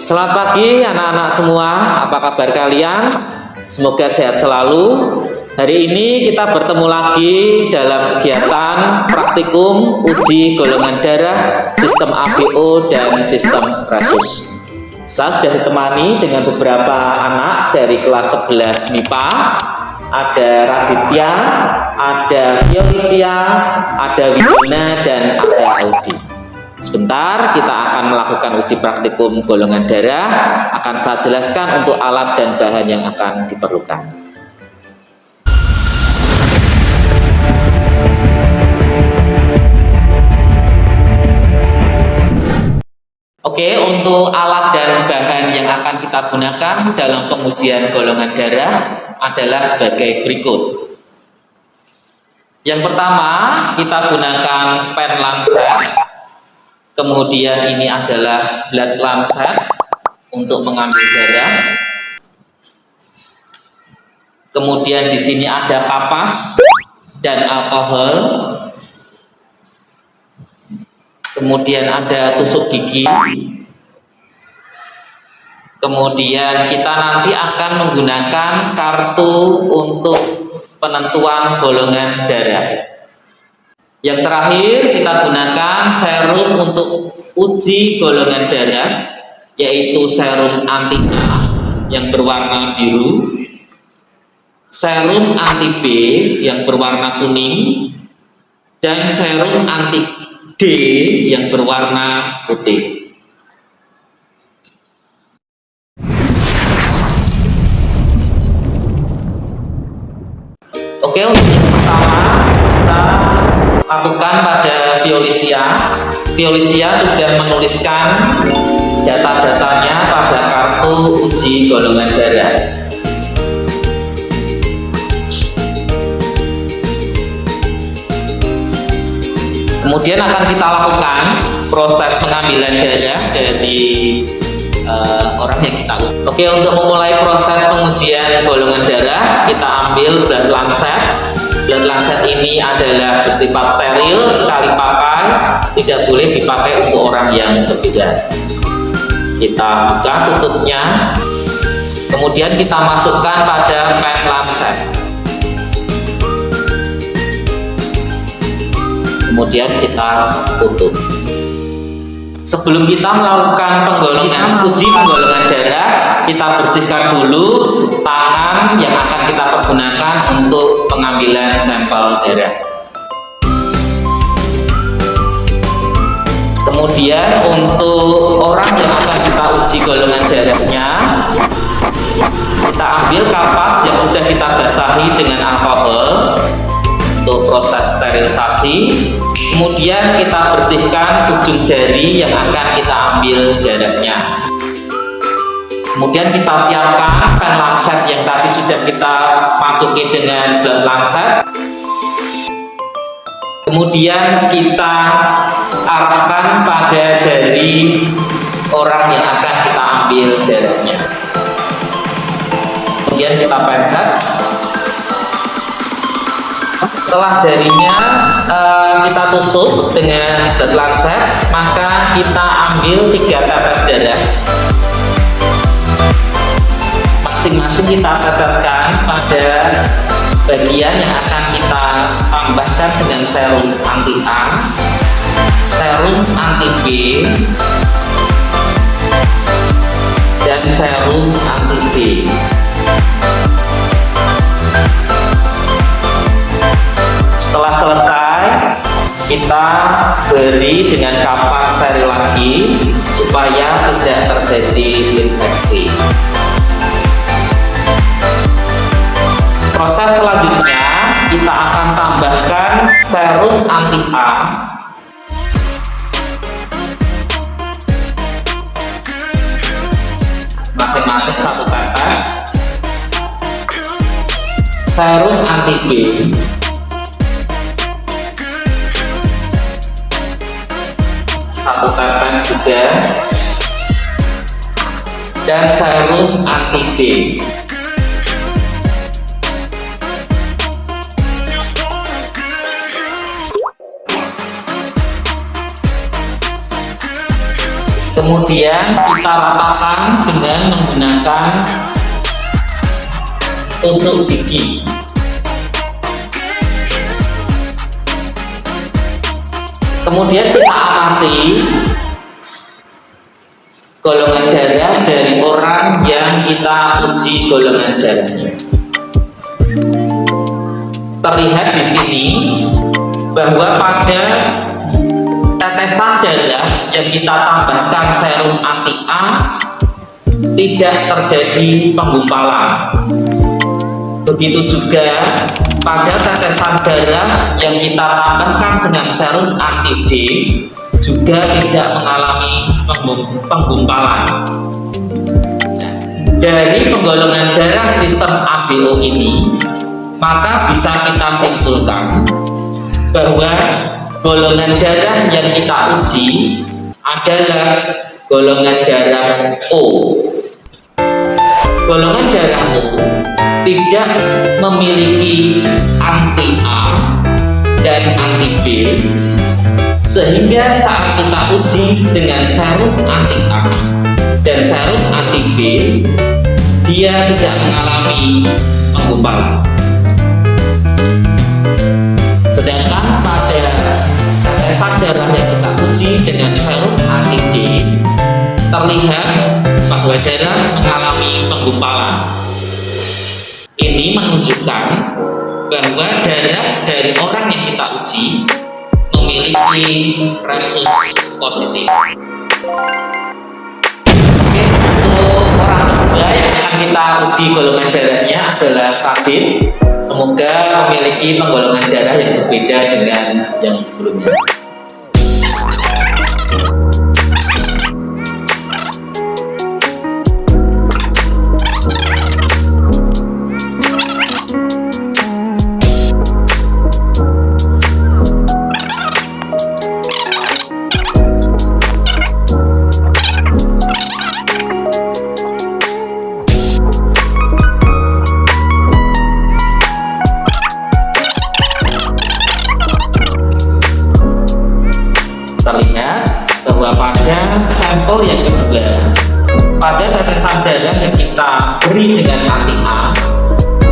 Selamat pagi anak-anak semua, apa kabar kalian? Semoga sehat selalu. Hari ini kita bertemu lagi dalam kegiatan praktikum uji golongan darah, sistem ABO dan sistem Rhesus. Saya sudah ditemani dengan beberapa anak dari kelas 11 MIPA. Ada Raditya, ada Violisia, ada Widona, dan ada Audi. Sebentar kita akan melakukan uji praktikum golongan darah. Akan saya jelaskan untuk alat dan bahan yang akan diperlukan. Oke, untuk alat dan bahan yang akan kita gunakan dalam pengujian golongan darah adalah sebagai berikut. Yang pertama, kita gunakan pen lancet. Kemudian ini adalah blood lancet untuk mengambil darah. Kemudian di sini ada kapas dan alkohol. Kemudian ada tusuk gigi. Kemudian kita nanti akan menggunakan kartu untuk penentuan golongan darah. Yang terakhir kita gunakan serum untuk uji golongan darah, yaitu serum anti A yang berwarna biru, serum anti B yang berwarna kuning, dan serum anti D yang berwarna putih. Oke, untuk yang pertama kita lakukan pada Violisia. Violisia sudah menuliskan data-datanya pada kartu uji golongan darah. Kemudian akan kita lakukan proses pengambilan darah dari orang yang kita uji. Oke, untuk memulai proses pengujian golongan darah, kita ambil blood lancet. Blood lancet ini adalah bersifat steril, sekali pakai, tidak boleh dipakai untuk orang yang berbeda. Kita buka tutupnya, kemudian kita masukkan pada pen lancet. Kemudian kita tutup. Sebelum kita melakukan uji penggolongan darah, kita bersihkan dulu tangan yang akan kita pergunakan untuk pengambilan sampel darah. Kemudian untuk orang yang akan kita uji golongan darahnya, kita ambil kapas yang sudah kita basahi dengan alkohol untuk proses sterilisasi. Kemudian kita bersihkan ujung jari yang akan kita ambil darahnya. Kemudian kita siapkan pen lancet yang tadi sudah kita masuki dengan blood lancet. Kemudian kita arahkan pada jari orang yang akan kita ambil darahnya. Kemudian kita pencet. Setelah jarinya kita tusuk dengan blood lancet, maka kita ambil 3 tetes darah. Masing-masing kita teteskan pada bagian yang akan kita tambahkan dengan serum anti A, serum anti B, dan serum anti D. Setelah selesai, kita beri dengan kapas steril lagi supaya tidak terjadi infeksi. Proses selanjutnya kita akan tambahkan serum anti A masing-masing 1 tetes, serum anti B satu tetes juga, dan serum anti D. Kemudian kita ratakan dengan menggunakan tusuk gigi. Kemudian kita amati golongan darah dari orang yang kita uji golongan darahnya. Terlihat di sini bahwa pada tetesan darah yang kita tambahkan serum anti A tidak terjadi penggumpalan. Begitu juga pada tetesan darah yang kita tambahkan dengan serum anti D juga tidak mengalami penggumpalan. Dari penggolongan darah sistem ABO ini, maka bisa kita simpulkan bahwa golongan darah yang kita uji adalah golongan darah O. Golongan darah O tidak memiliki anti A dan anti B, sehingga saat kita uji dengan serum anti A dan serum anti B, dia tidak mengalami penggumpalan. Sedangkan pada tetesan darah yang kita uji dengan serum anti D, terlihat bahwa darah mengalami penggumpalan. Ini menunjukkan bahwa darah dari orang yang kita uji memiliki resus positif. Oke, untuk orang kedua yang akan kita uji golongan darahnya adalah Radit. Semoga memiliki penggolongan darah yang berbeda dengan yang sebelumnya. Terlihat bahwa pada sampel yang kedua, pada tetesan darah yang kita beri dengan anti A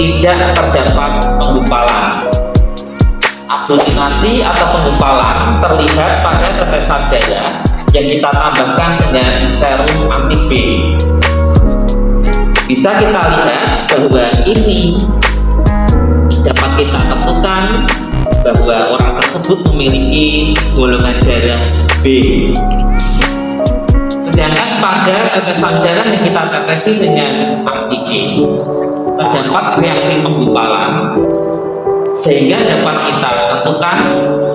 tidak terdapat penggumpalan. Aglutinasi atau penggumpalan terlihat pada tetesan darah yang kita tambahkan dengan serum anti B. Bisa kita lihat bahwa ini dapat kita tentukan bahwa orang tersebut memiliki golongan darah B. Sedangkan pada tetesan darah yang kita tetesi dengan antigen terdapat reaksi penggumpalan, sehingga dapat kita tentukan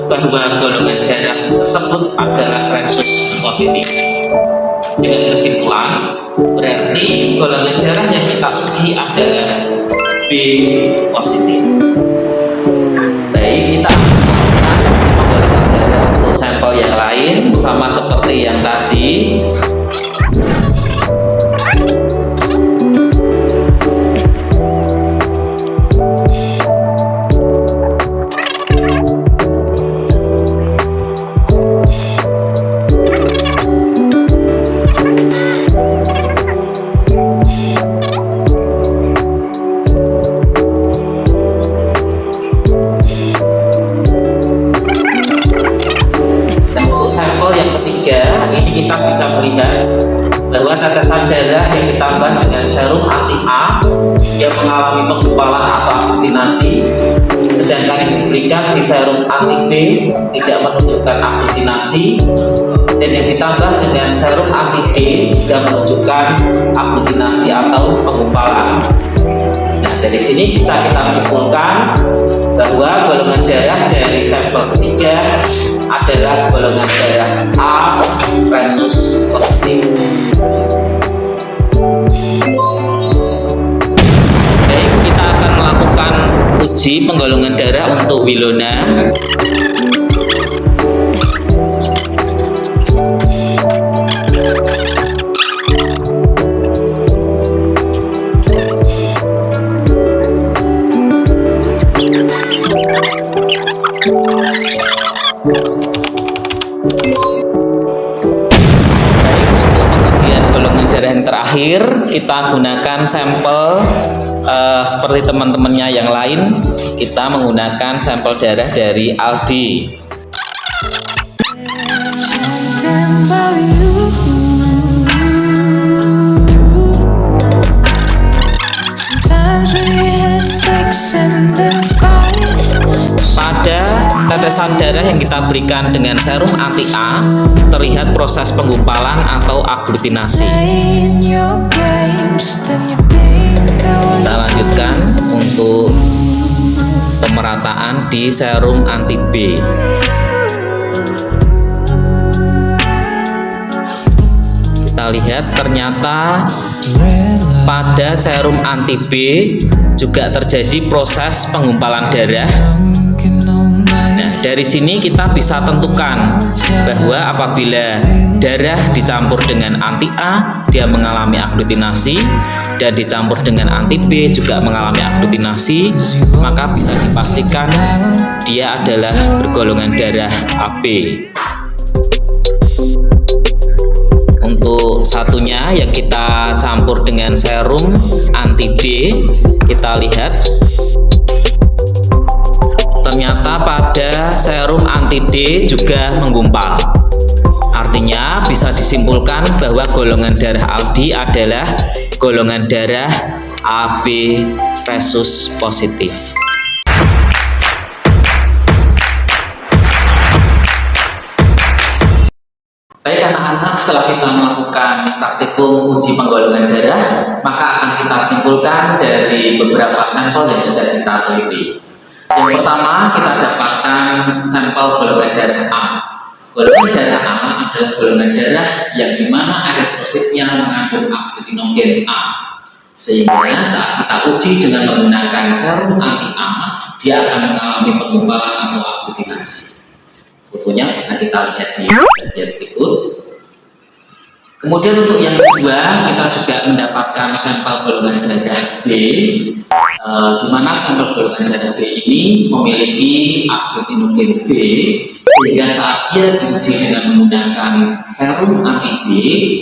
bahwa golongan darah tersebut adalah resus positif. Dengan kesimpulan, berarti golongan darah yang kita uji adalah B positif. Baik, kita melakukan uji penggolongan darah untuk sampel yang lain sama seperti yang tadi. Kita bisa melihat bahwa tetesan darah yang ditambah dengan serum anti A yang mengalami penggumpalan atau aglutinasi, sedangkan yang diberikan di serum anti B tidak menunjukkan aglutinasi, dan yang ditambah dengan serum anti D juga menunjukkan aglutinasi atau penggumpalan. Nah, dari sini bisa kita simpulkan bahwa golongan darah dari sampel ketiga adalah golongan darah A resus positif. Baik, kita akan melakukan uji penggolongan darah untuk Wilona. Yang terakhir kita gunakan sampel seperti teman-temannya yang lain, kita menggunakan sampel darah dari Aldi. Pada tetesan darah yang kita berikan dengan serum anti A, terlihat proses penggumpalan atau aglutinasi. Kita lanjutkan untuk pemerataan di serum anti B. Kita lihat ternyata pada serum anti B juga terjadi proses penggumpalan darah. Nah, dari sini kita bisa tentukan bahwa apabila darah dicampur dengan anti A, dia mengalami aglutinasi, dan dicampur dengan anti B juga mengalami aglutinasi, maka bisa dipastikan dia adalah bergolongan darah AB. Untuk satunya yang kita campur dengan serum anti B, kita lihat ternyata pada serum anti D juga menggumpal. Artinya bisa disimpulkan bahwa golongan darah Aldi adalah golongan darah AB resus positif. Baik anak-anak, setelah kita melakukan praktikum uji penggolongan darah, maka akan kita simpulkan dari beberapa sampel yang sudah kita teliti. Yang pertama, kita dapatkan sampel golongan darah A. Golongan darah A adalah golongan darah yang dimana eritrositnya mengandung aglutinogen A, sehingga saat kita uji dengan menggunakan serum anti A, dia akan mengalami penggumpalan atau aglutinasi. Fotonya bisa kita lihat di bagian berikut. Kemudian untuk yang kedua, kita juga mendapatkan sampel golongan darah B, di mana sampel golongan darah B ini memiliki aglutinogen B, sehingga saat dia diuji dengan menggunakan serum anti B,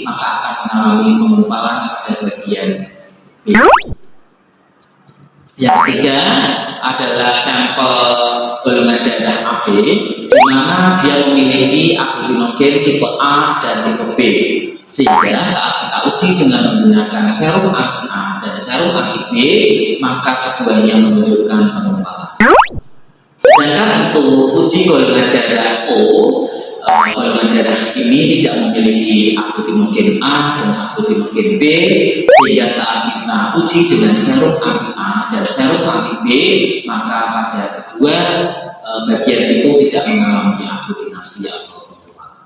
maka akan mengalami penggumpalan pada bagian B. Yang ketiga adalah sampel golongan darah AB, di mana dia memiliki aglutinogen tipe A dan tipe B, sehingga saat kita uji dengan menggunakan serum anti A dan serum anti B, maka keduanya menunjukkan penggumpalan. Sedangkan untuk uji golongan darah O, golongan darah ini tidak memiliki aglutinogen A dan aglutinogen B, sehingga saat kita uji dengan serum anti A dan serum anti B, maka pada kedua bagian itu tidak mengalami aglutinasi atau penggumpalan.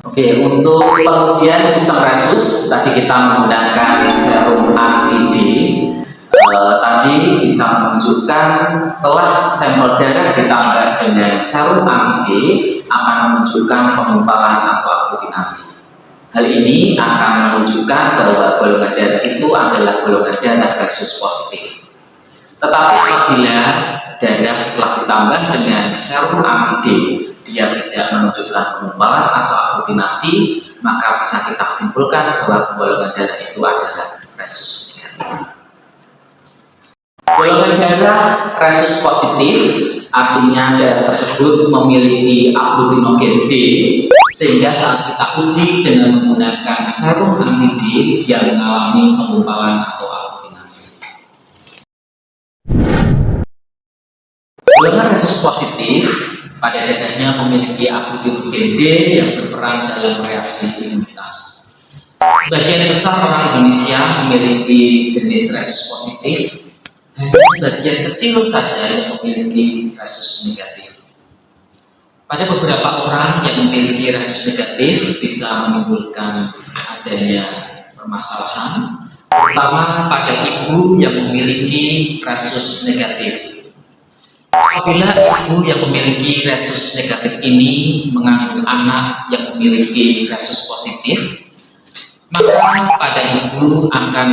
Oke, untuk pengujian sistem resus tadi kita menggunakan serum anti D. Tadi bisa menunjukkan setelah sampel darah ditambah dengan serum anti D akan menunjukkan penggumpalan atau aglutinasi. Hal ini akan menunjukkan bahwa golongan darah itu adalah golongan darah resus positif. Tetapi apabila darah setelah ditambah dengan serum anti D dia tidak menunjukkan penggumpalan atau aglutinasi, maka bisa kita simpulkan bahwa golongan darah itu adalah resus negatif. Golongan darah resus positif artinya darah tersebut memiliki aglutinogen D, sehingga saat kita uji dengan menggunakan serum anti D, dia mengalami penggumpalan atau aglutinasi. Golongan resus positif pada darahnya memiliki aglutinogen D yang berperan dalam reaksi imunitas. Sebagian besar orang Indonesia memiliki jenis resus positif, hanya sebagian kecil saja yang memiliki resus negatif. Pada beberapa orang yang memiliki resus negatif bisa menimbulkan adanya permasalahan, terutama pada ibu yang memiliki resus negatif. Apabila ibu yang memiliki resus negatif ini mengandung anak yang memiliki resus positif, maka pada ibu akan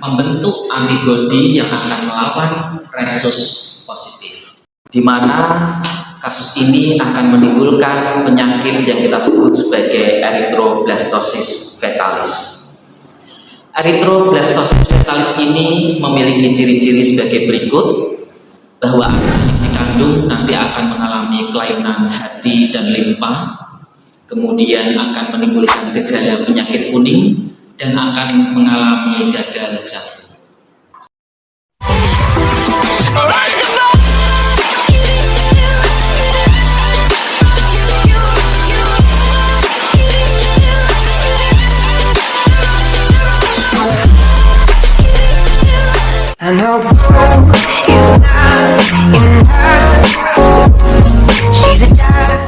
membentuk antibodi yang akan melawan resus positif, di mana kasus ini akan menimbulkan penyakit yang kita sebut sebagai erythroblastosis fetalis. Erythroblastosis fetalis ini memiliki ciri-ciri sebagai berikut, bahwa anak yang dikandung nanti akan mengalami kelainan hati dan limpa, kemudian akan menimbulkan gejala penyakit kuning dan akan mengalami gagal jantung. I know you're not, she's a dime.